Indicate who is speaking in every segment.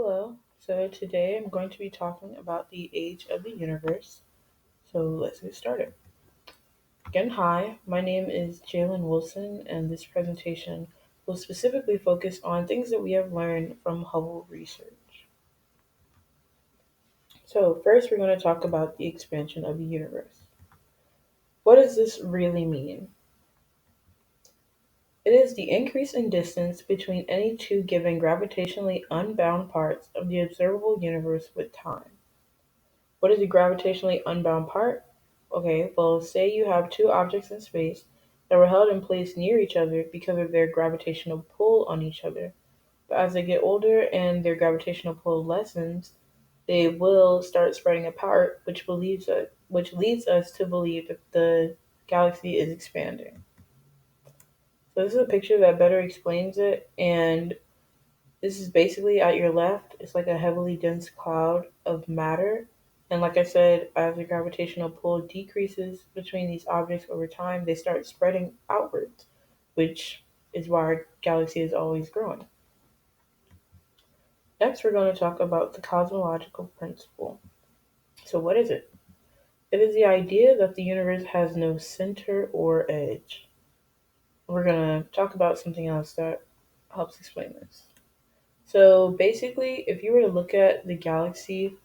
Speaker 1: Hello. So today I'm going to be talking about the age of the universe. So let's get started. Again, hi. My name is Jalen Wilson, and this presentation will specifically focus on things that we have learned from Hubble research. So first, we're going to talk about the expansion of the universe. What does this really mean? It is the increase in distance between any two given gravitationally unbound parts of the observable universe with time. What is a gravitationally unbound part? Okay, well, say you have two objects in space that were held in place near each other because of their gravitational pull on each other. But as they get older and their gravitational pull lessens, they will start spreading apart, which leads us to believe that the galaxy is expanding. So this is a picture that better explains it, and this is basically at your left. It's like a heavily dense cloud of matter. And like I said, as the gravitational pull decreases between these objects over time, they start spreading outwards, which is why our galaxy is always growing. Next, we're going to talk about the cosmological principle. So, what is it? It is the idea that the universe has no center or edge. We're going to talk about something else that helps explain this. So, basically, if you were to look at the galaxy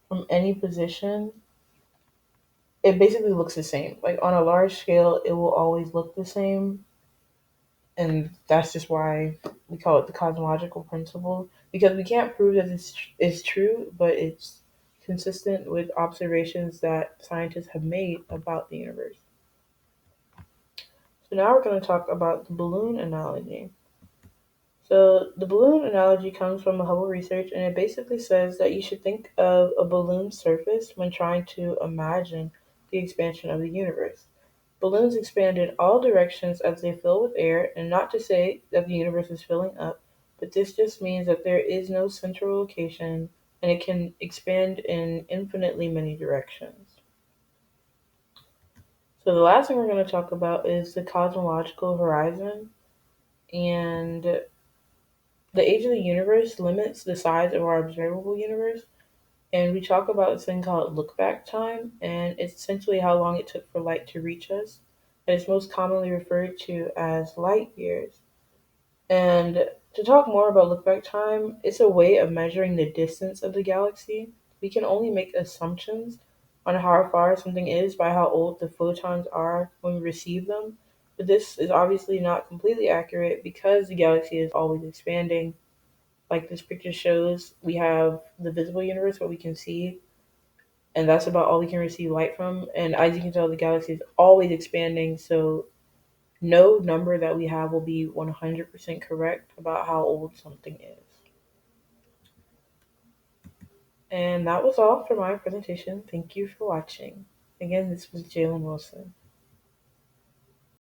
Speaker 1: from any position, it basically looks the same. Like on a large scale, it will always look the same. And that's just why we call it the cosmological principle, because we can't prove that this is true, but it's consistent with observations that scientists have made about the universe. So now we're going to talk about the balloon analogy. So the balloon analogy comes from the Hubble research, and it basically says that you should think of a balloon surface when trying to imagine the expansion of the universe. Balloons expand in all directions as they fill with air, and not to say that the universe is filling up, but this just means that there is no central location and it can expand in infinitely many directions. So the last thing we're going to talk about is the cosmological horizon, and the age of the universe limits the size of our observable universe, and we talk about this thing called lookback time, and it's essentially how long it took for light to reach us. And it's most commonly referred to as light years. And to talk more about lookback time, it's a way of measuring the distance of the galaxy. We can only make assumptions on how far something is by how old the photons are when we receive them. But this is obviously not completely accurate because the galaxy is always expanding. Like this picture shows, we have the visible universe, what we can see, and that's about all we can receive light from. And as you can tell, the galaxy is always expanding, so no number that we have will be 100% correct about how old something is. And that was all for my presentation. Thank you for watching. Again, this was Jalen Wilson.